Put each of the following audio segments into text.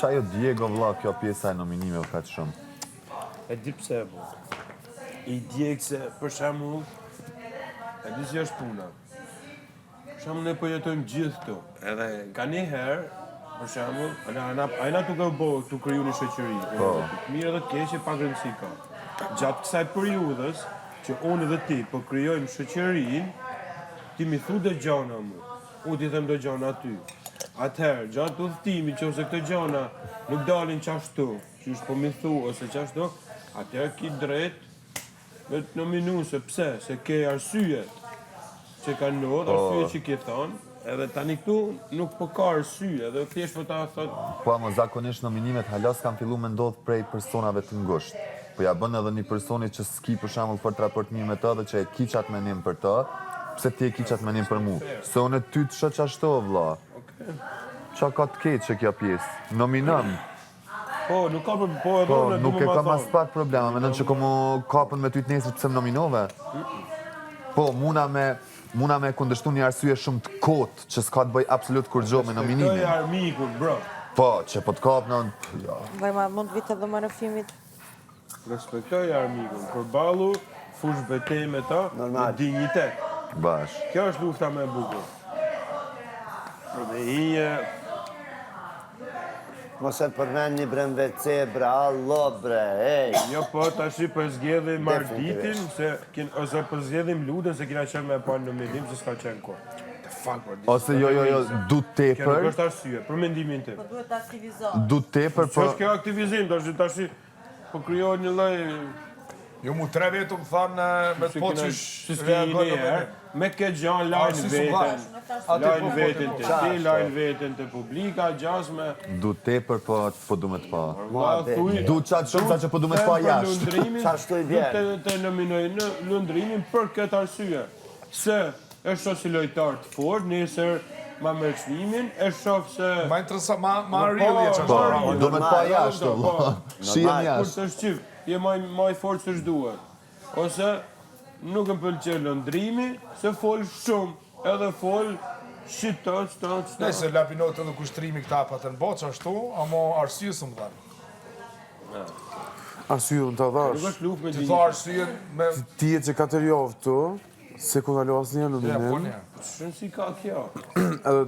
që ajo Diego vlla kjo pjesa e nominimeve ka të shumë. E di pse po. I djeg se për shembull e di si është puna. Për shembull ne po jetojmë gjithë këtu. Edhe ka një herë, për shembull, ana tu kriju një shoqëri. Mirë edhe keq e pa rëndësi ka. Gjatë kësaj periudhës që unë dhe ti po krijojmë shoqërinë, ti mi thu dhe gjana mu. Unë ti them dhe gjana aty. Atëherë, gjatë udhëtimit që ose këto gjana nuk dalin qashtu, që është po mi thu ose qashtu, atëherë ki drejt me të nominu se pse, se ke arsyet që ka ndodhur, arsyet që ke thonë, edhe tani këtu nuk po ka arsye, edhe thjesht po ta thot. Po ama zakonisht nominimet halas kanë filluar me ndodh prej personave të ngushtë. Po ja bën edhe një personi që s'ki për shembull fort raport mirë me të dhe që e kiqat menim për të, pse ti e kiqat menim për mua? Se unë ty të shoh ashtu vlla. Qa ka të keq që kjo pjesë? Nominëm. Po, nuk ka për po edhe unë nuk e ka mas pak problema, mendon që komo kapën me ty të nesër pse më nominove? Po, muna me kundërshtu një arsye shumë të kotë që s'ka të bëj absolut kur gjo me nominimin. Respektoj armikun, bro. Po, që po të kapë në... Vajma, mund të vitë edhe më në filmit? Respektoj armikun, përballu, fush betej me ta, me dignitet. Bash. Kjo është lufta me bukur. Dhe hije... Mos e përmend një bremve cebra, allo bre, ej. Jo, po, tashi për zgjedhim Marditin, ose për zgjedhim Ludën, se kina qenë me pa në mendim, se s'ka qenë ko. Ose jo, du tepër... Kjo nuk është arsye, për mendimin tim. Po duhet të aktivizohet. Du tepër, Që është kjo aktivizim, tashi, po kryohet një lloj... Jo mu 3 vetë më thanë me të po qysh reagoj në menim. Me këtë gjanë lajnë vetën të ti, lajnë vetën të publika, gjasme. Du tepër, po du me të pa. Du Du qatë shumë sa që po du me të pa jashtë. Qashtu i bjerë. Du të nominoj në lundrimin për këtë arsye. Se e shoh si lojtar të fort, nesër ma merr çmimin, e shoh se... Ma interesant, ma rrjedhje që Po, është. du me të pa jashtë, shihem Kur jashtë. të shqip, je ma i fort se shduhet. Ose nuk më pëlqen lëndrimi, se fol shumë, edhe fol shito. Nëse lapinot edhe kushtrimi këta pa të në boqë ashtu, ama arsye së më dhanë. Arsye më të dhash. Nuk është luftë me Të tha arsye me... Ti e që 4 javë këtu, se ku në lo asë një në Ja, po minim, një. Shënë si ka kjo. edhe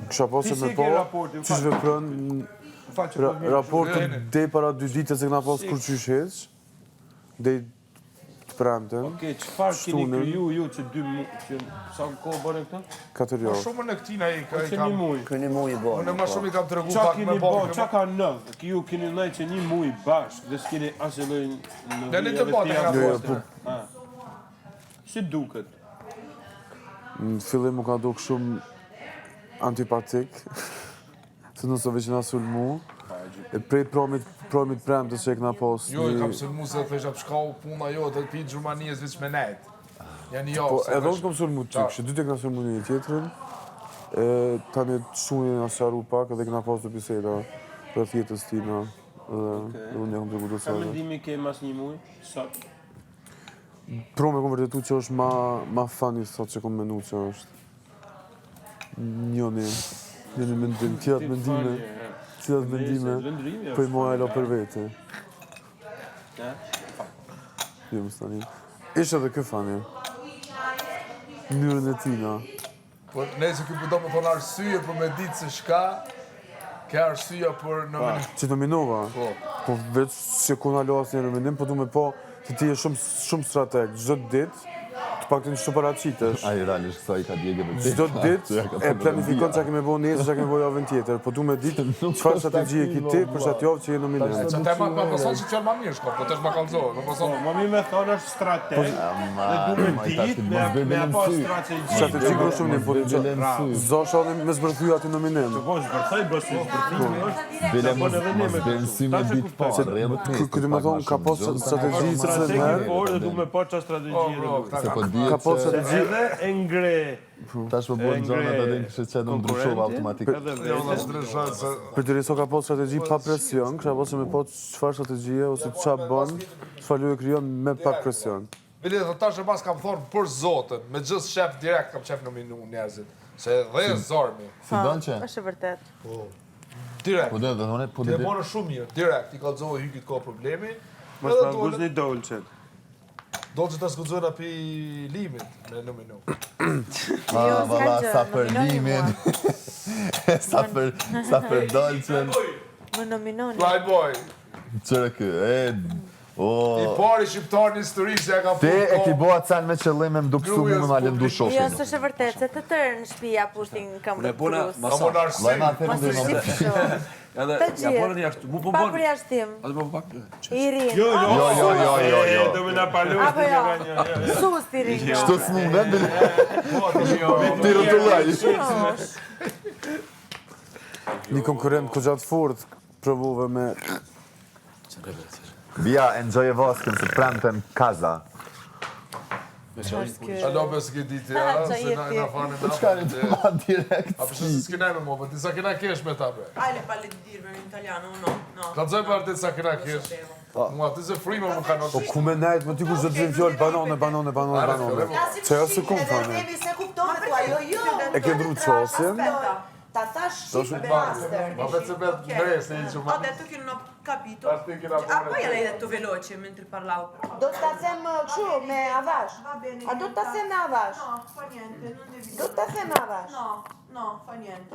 kësha posë me po, që shveprën raportën dhe para 2 ditë se këna posë kur qysh heq, dhe të premten, Oke, qëfar keni kriju ju që 2 muaj, që sa kohë bërë këta? 4 javë. Shumë në këtina i Që një kam... muaj. Këni mu i bërë. Unë ma shumë i kam të regu Qa pak me keni bo, bërë. qa ka 9? Ju keni nëjë që 1 muaj bashkë, dhe s'keni asë lojnë në Dhe një të bote nga poste. Si duket? Në fillim mu ka duk shumë antipatik, se nëse veç nga sulmu, e prej promit premtës që e këna posë. Jo, i kam sulmu se të thesha pëshkau puna jo, të pi Gjermanijës veç me nejtë. Janë jo, Po se edhe unë kam sulmu të që 2 të këna sulmu një tjetërin, tani të shumë nga sharu pak edhe këna posë të piseta për tjetës tina, dhe unë një kam të gudu Ka sajtë. mendimi ke mas 1 muaj? Sot? Pro me kom vërtetu që është ma funny thot që kom menu që është. Njoni mendim, tjerat mendime, për i moja lo për vete. Jo, më stani. Ishte edhe kë funny. Mënyrën e tina. Po nëse kjo përdo më thonë arsye për me ditë se shka, ke arsyeja për në menim. Që nominova? Po veç që ku në lo asë një nominim, po du me po që ti e shumë strateg, çdo ditë, të pak të një shtu paracitesh. Ai realisht sa i ka djegë dhe Çdo ditë e planifikon çka kemi bëu nesër, çka kemi bëu javën tjetër, po du me ditë çfarë strategji e ki ti për çat javë që je nominim. Që te ma pëson që qërë ma mirë shko, po të është ma kalzohet, më pëson... Ma mi me thonë është strateg, dhe du me ditë me apo strategji. Strategji kërë shumë një, po zosh adhe me zbërthyja ati nominim. Po zbërthej, bësë zbërthimi është. Bile mos bensime ditë parë, rrëdhët nesër. Këtë me thonë ka posë strategji se se merë, Por dhe du me po qa strategji ka posë strategji. edhe e ngre. Tash po bën gjonat edhe në kështë që në ndryshova automatikë. Jo, në ndryshojnë se... Për të riso ka posë strategji pa presion, kësha posë me po qëfar strategjie ose qa bën, qëfar lu e kryon me pak presion. Bile dhe tash e pas kam thonë për zotën, me gjithë shef direkt kam qef nominu njerëzit. Se dhe e zormi. Si don që? Është e vërtet. Direkt. Po dhe dhe hone, po Ti e dhe. bërë shumë mirë, direkt, i kalzove hykit ka problemi. Mos Edhe ma dole- guzni dolçet. Dolce ta skudzojnë api limit me numinu. Ah, valla, s'ka gjë, sa për nominoni limin. sa për dolçen. Më nominoni. Fly boy, Qërë kë, i pari shqiptar në histori që ja ka Te e ki ko- boa cen me qëllim me mduksu mu me ma lëndu Jo, shoshin. s'është e vërtet, se të tërë në shtëpia pushtin këmbë krus. Ka më narsi. Vaj ma thëmë Mos dhe i më shqip shumë. Edhe Të gjithë. Japonët jashtë, mu po Pa bën. përjashtim. Atë po pak. I rinë. Jo. Do me na palu. Apo jo. Sus t'i rinë. Shtu s'mune, ti rëtullaj. Një konkurent këgjat fort provuve me... Bia, enjoy e voskën se premten kaza. Alo be s'ke diti, Ha, qa se na jeti. fani Po qka një të ma direkt. A përse se s'kina me mo, për ti sa kina kesh me ta bre. Ajle pa le di dirmi in italiano, no, no. Kalzoj për ti sa kina kesh. Mua ti se frime më kanë Po ku me nejt, më ty ku zë gjim fjallë banane. Që jo se kumë thane. Devi se kupton tu ajo jo. E ke ndru qosin, Ta thash shqip master. Ma vetë se vetë mres, e i që Ho ma... detto che non ho capito. Parti che la Ah, poi l'hai detto veloce mentre parlavo. Do ta them kështu me avash. Va bene. A do ta them me avash? No, fa niente, non devi. Do ta them me avash. No, fa niente.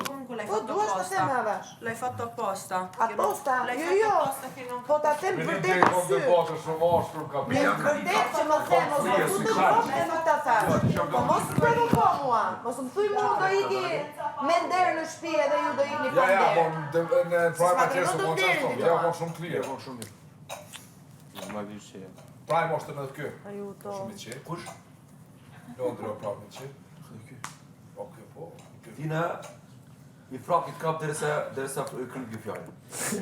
Comunque l'hai Po fatto duhesh ta them me apposta. avash. L'hai fatto apposta. che non- Apposta? L'hai Jo, fatto jo. apposta che non. Po ta them Me një vërtet djekë kom të sy. botë shumë ashtur ka Me vërtet që më them, mos më futë në kokë e nuk ta thash. Po mos më provoko mua. Mos më thuj mua do iki me nder në shtëpi edhe ju do ikni pa Ja, po nder. në prime atjes do të konë deri qashtu. ti, Ja, do. po shumë clear. Ma vishe. Prime është në kë. Ajuto. Shumë i qe. Kush? Londra prime i qe. Po kë po. Tina i frakit kap derisa kryt kjo fjallë.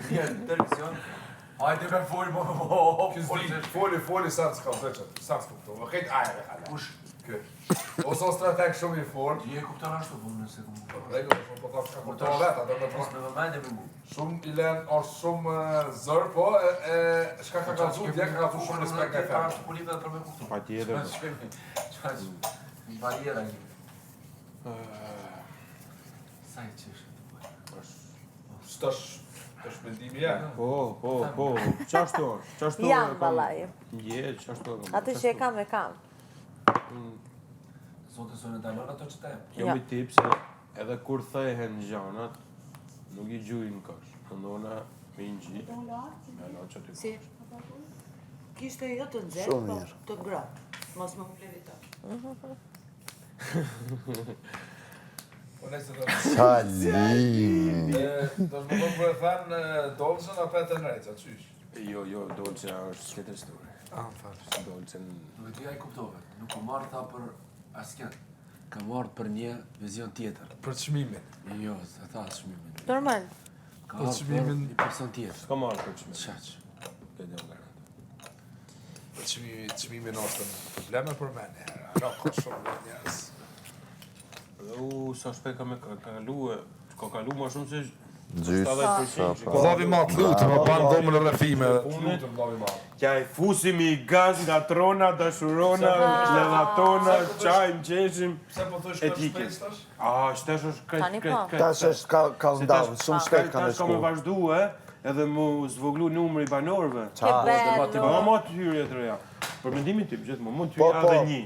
Vjen në televizion. Hajde me foli sa të s'kam veçet. Sa të kupto. Më kejt aje me kalla. Kush? Kë. Ose strateg shumë i fort. Ti e kupton ashtu po nëse ku më Rego, shumë po ta shka kupto vetë, do me Mos pas. me vëmendje me mu. Shumë i len, është shumë zër, po shka ka kalzu, dje ka kalzu shumë respekt nga femë. Është politika për me kuptu. Pa tjetër. Çfarë? Një bariera një. Sa i qesh? Shtash mendimi ja. Po. Qashtu është? Qashtu Jam, balaj. Je, qashtu është. Atë që e kam, e kam. Zotë sonë dalon ato që te. Jam i tip se edhe kur thehen gjanat, nuk i gjujnë kësh. Këndona me një gjitë, me në që ty. Si? Kishte jo të nxehtë, Shumë po mirë. të ngrohtë. Mos më plevito. Po nëse do të... Qalimi. Do të më për e thënë dolëzën a petë në rejtë, qysh? Jo, dolce është tjetër histori. Dolcen... Nuk e ti ai kuptove. Nuk o marrë tha për asken. Ka marrë për një vizion tjetër. Për çmimin. Jo, e tha çmimin. Normal. Ka Për marrë për çmimin- një person tjetër. S'ka marrë për qëmë. Qaq. Këtë jam garantë. Çmimin është në probleme për me njerë. Alo, ka shumë njerës. Sa shpejt ka kalu ma shumë se Gjysë. 70%. Po, Vlavi matë, lutë, më banë dhomën e rrefime. Lutë, vlavi matë. Kja e fusim i gaz nga trona, dashurona, levatona, qaj, mqeshim. Pse po thosh Etikës. Shtesh është Tani po. Tash është ka ndalë, shumë shpejt ka në Tash ka me shku. vazhdu, edhe mu zvoglu numri banorëve. Ke bello. Ma ma të hyrje të reja. Për mendimin tim, gjithë mund të Po, hyrja po. edhe një.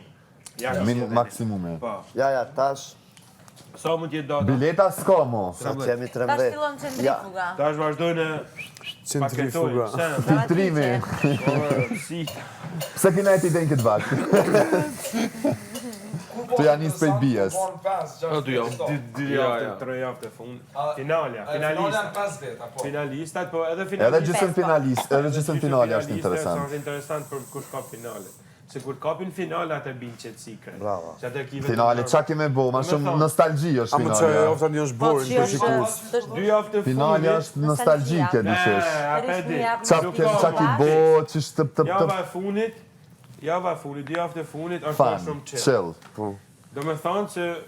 Ja, Maksimume. Po. Ja, tash, Sa mund t'jetë data? Bileta s'ka mo. sa të jemi Tash 13. fillon centrifuga. Tash vazhdojnë Centrifuga. paketojnë. Filtrimi. Si. Pse kina e ti den këtë vakë? Të janë njës prej bijes. Dy javë. Dy javë, 3 javë të fund. Finalja, finalistat. 5 veta, po. Finalistat, po edhe Edhe finalistat. gjysën finalist, edhe gjysën finale është interesant. Është interesant për kush ka finalet. Se kur kapin finale atë bin qetësi krejt. Bravo. Që atë kive. Finale, qa kime bo, ma shumë nostalgji është A më që e finale. ofta një është Po, borin që për është shikus. Dy javë të fundit. Finale është nostalgjike, dyshesh. Apedi. Qa ki bo, qish të Java e funit, dy javë të funit është fan, shumë chill. chill. Do me thonë se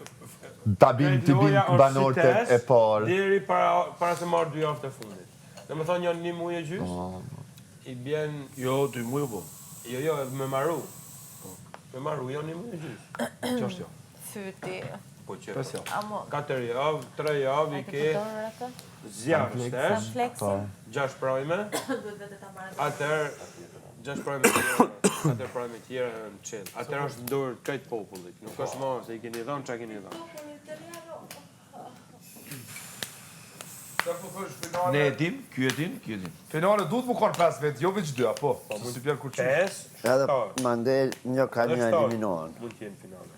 Ta bim t'i bim banorët e parë. deri para se marrë 2 javë të fundit. Do me thonë janë 1 muaj e gjysë. I bjen, Jo, 2 muaj po. jo, me marru. Me marru janë 1 muaj e gjysë. Që është jo? Fyti. Po që. 5 javë. Amo, 4 javë, 3 javë i e ke ke përdorur atë? zjarë stesh, Flexi? 6 prajme, Duhet vetë ta marrë. atër 6 prajme tjera, 4 prajme tjera në qelë. Atër është ndorë këtë popullit, nuk është ma se i keni dhënë që keni dhënë. Sa po thosh Ne finale? e dim, ky e din, ky e din. Finale duhet më kanë 5 vetë, jo veç 2, po. Se si pjerë kur qysh. 5, Edhe 7, mandej një ka një eliminohen. mund t'jenë finale.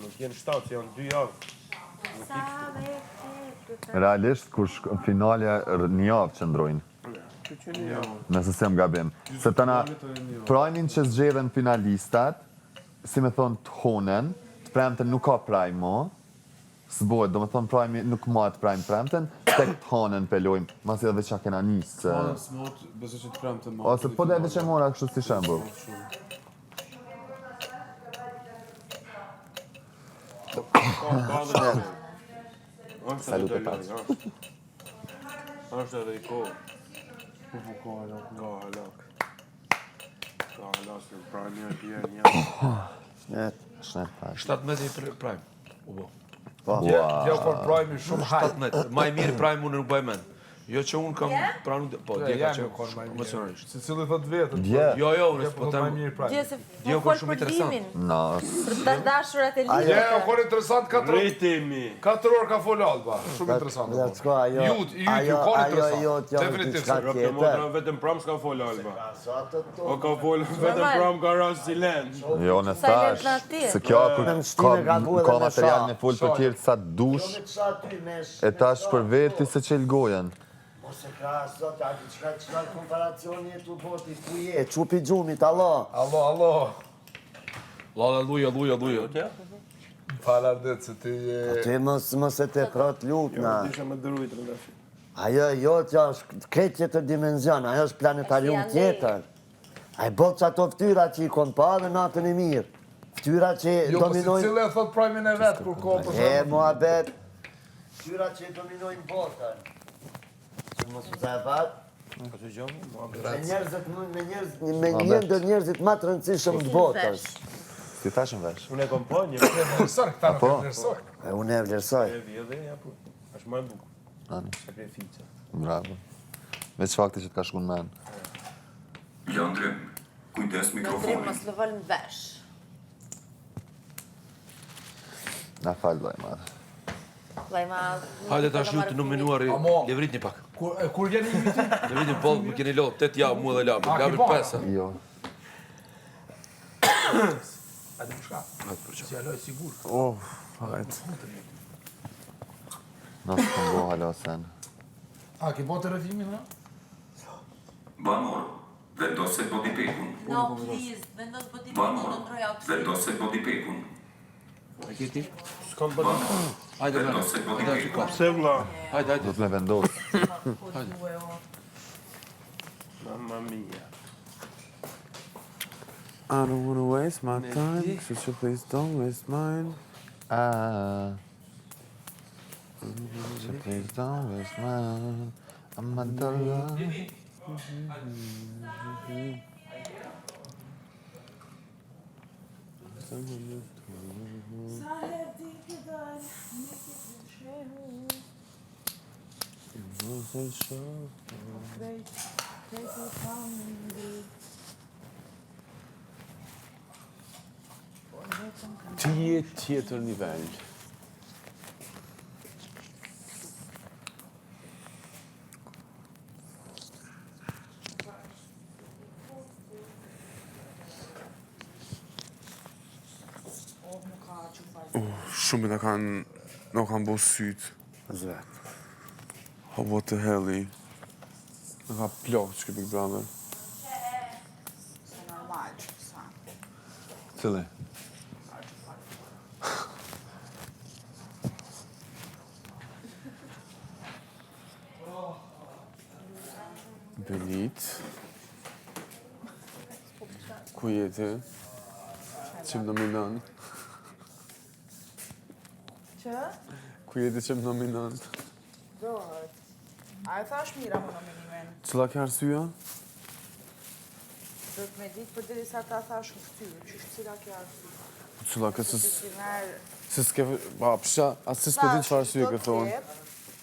Nuk jenë 7, që janë 2 javë. Realisht, kur finalja një javë qëndrojnë. Që që një javë. Nëse s'jam gabim. Se tëna, prajmin që zgjedhen finalistat, si me thonë të honen, të premten nuk ka praj mo, s'bojt, do me thonë prajmi nuk ma të prajmë premten, tek të honen pelojmë, masi edhe që kena njësë. Mana smot, besoj që të premte më. Ose po dhe edhe që mora kështu si shembull. Salut e paç. Është edhe i kohë. Ka halak. Ka halak, në prajmi e tjerë një. Shnet paç. 17 për prime. U bo. Dje u kon prajmi shumë hajt. 17. Ma i mirë prime unë nuk bëj mend. Jo që unë kam pranu, po dje ka Jam që u kon më mirë. emocionalisht. Se cili thot vetën. Dje. Jo, unë Dje po po them. më mirë prajmi. Dje se Dje u po kon fol shumë për interesant. limin, No, për të dashurat e Dje u lirit. kon interesant 4 Rritimi. 4 orë ka fol Alba. Shumë interesant. Dhe të ka ajo, Jut ka interesant. jot janë Definitivt. diçka Rëpë tjetër. motra vetëm pram s'ka fol Alba. O ka fol vetëm Normal. pram ka rast silent. jo në Silent thash, natir. se kjo kur Në shtime ka bu edhe ka me material sha. me fol për tjerë sa dush, e tash për veti se qel gojen. Mos e krahasot, a diçka komparacioni e tu boti ku je, çupi gjumit, Allah. Allo. Lala luja. Falardet se ti je... Ti mos e te prot lutna. Isha me dërujt rëndash. Ajo jotja është këtë tjetër dimenzion, ajo është planetarium tjetër. Ai bot që ato ftyra që i kon pa dhe natën e mirë. Ftyra që Jo, po si dominojnë... cile e thot prajmin e vetë, kur ko për E, muhabet. Ftyra që dominojnë botën. Që mos u sa e pat. Me njerëzit ma të rëndësishëm të botës. Si thash në vesh. Unë e kom po një vlerësor, këta nuk e vlerësor. E unë e vlerësoj. e vjedhe, ja po. Është më e bukur. Ani, Sakrifica. bravo. Veç fakti që të ka shku në men. Lëndrim, kujdes Në trim mikrofonin. mos lëvën në vesh. Na falë doj madhe. Lajma... Hajde tash ju të nominuari, Amo. levritni pak. Kur vjen i viti? Levritni po, më keni lo 8 javë mua dhe lamë. A, Lamë ki pa? 5. Jo. Hajde për shka. Si aloj sigur. Oh, hajt. Nësë të mbo hala sen. A, ki bote refimin, ha? Banor, vendose bodipekun. No, please, vendos botimin në Banor, ndroj outfit. vendose bodipekun. A ke ti? S'kam bërë. Hajde, Vendose hajde, bodipekun. Pse vlla? hajde. Do të me vendosë. Mamma mia. I don't wanna waste my time, so please don't waste mine. So please don't waste mine. I'm a dollar. Ti je tjetër nivel. Shumë në kanë bo sytë. Zvet. Oh, what the hell, i? Në ka plokë që Big Brother. Cili? Belit. Ku je ti? Që më nominon? Që? Ku je ti që më nominon? Dohet. A e thash mira më nominimin. Cëla ke arsyeja? Se Do të me ditë për diri sa ta thash në ftyrë, që cila kjo arsye. Cilla ka Si merë... se s'ke... Ba, pësha, asë se s'pe di çfarë arsye ke thonë.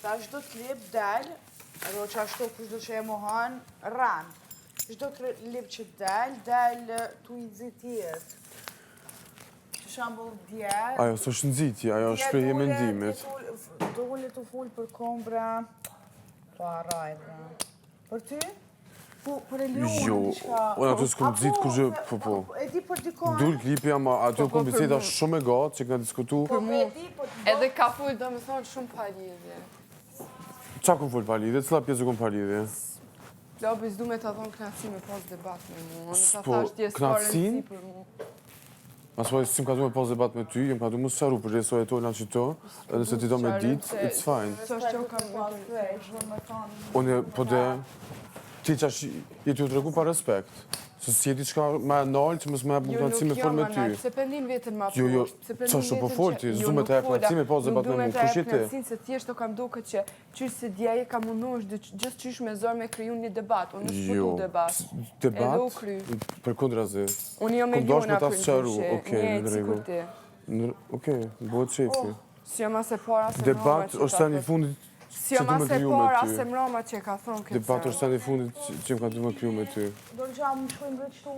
Ta çdo klip del, edhe që ashtu kushdo që e mohon, ran. Çdo klip që del tu i nxitjet. Për shembull dje... Ajo s'është nxitje, ajo është shprehje mendimit. Dole të full për kombra... Po arraj, për ty? Për e Leona, Jo, unë aty s'kom nxit kur gjë, po. E di për dikon... Dul klipi, ama aty kom biseda shumë e gatë që këna diskutu. Për mu, edhe ka full do me thonë shumë pa lidhje. Qa kom full pa lidhje, cila pjesë kom pa lidhje? Lobis du me të thonë knatësi me pas debat me mu. Po, knatësin? Asoj, si më ka du me pas debat me ty, jem ka du mu sharu për resoj e tojna që to, edhe se ti do me dit, it's fine. Së është që u kam Unë, po de, ti qash jeti u tregu pa respekt. Se si jeti qka ma e nalë që mësë me e bu knatësi me fol me ty. Se pendim vetën ma Jo, qa shto po fol ti, zdu me të e knatësi me pas debat me mu, kush jeti? Nuk du me të e knatësin, se thjesht o kam duke që qysh se djeje ka mundu është gjithë qysh me zorë me kryu një debat. Unë është putu debat. Edhe u kry. Për kundrazi. Unë jo me Kum dosh me ljuna ta për sqaru, ndryshe. okej, në rregull. Ti. Okej, bëhet shefi. Si jo ma se para se Debat është tani fundit Si jo ma se para se mroma që ka thonë këtë. Debat është tani fundit që më ka du me kryu me ty. Do në gjamë më shkojmë bre qëtu?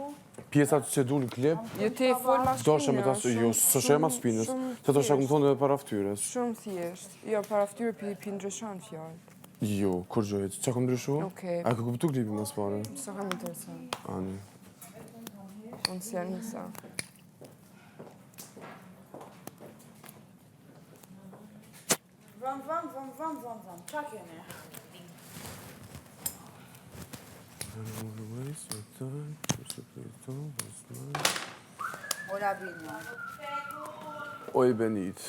Pjesat që du në klip, Jo ti e fol ma dosha me ta shpinja. jo, së shema spinës, se dosha këmë thonë edhe para ftyres. Shumë thjesht. Jo, para ftyrë pi ndryshon fjallë. Jo, kur gjojt, që kom ndryshu? Okej. A ka kuptu klipi mas pare? Sa kam interesant. Ani. Unë si Anisa. Vam. Qa keni? Ora binja. Oj Benit.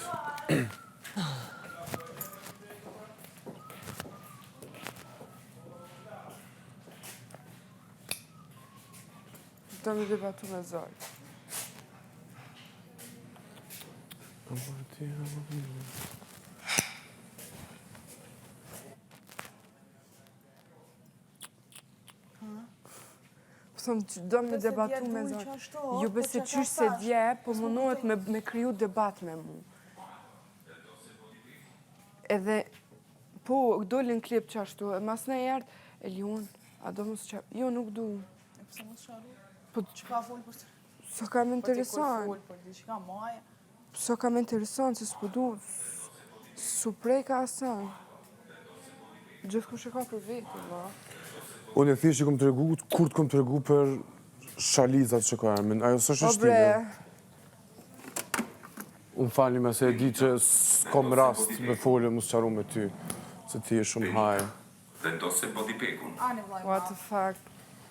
Do me debatu me zorë. Thonë që do me debatu me zorë. Ju bese qysh se dje, po mundohet me kryu debat me mu. Edhe, po, dolin klip që ashtu, e mas në jartë, e liun, a do mos që... Jo, nuk du. E pëse mos sharu? Po, Që ka full për të... sa kam interesant. full për të qka maja? Sa kam interesant, se s'po du... Su prej ka asan. Gjithë kush e ka për vetë, ba. Unë e thjesht që kom të regu, kur të kom të regu për shalizat që ka armen, ajo së O është bre, shtime. Unë falni me se e di që s'kom rast me folje mu s'qaru me ty, se ti e shumë hajë. Vendose bodipekun. Ani vlajma. what the fuck.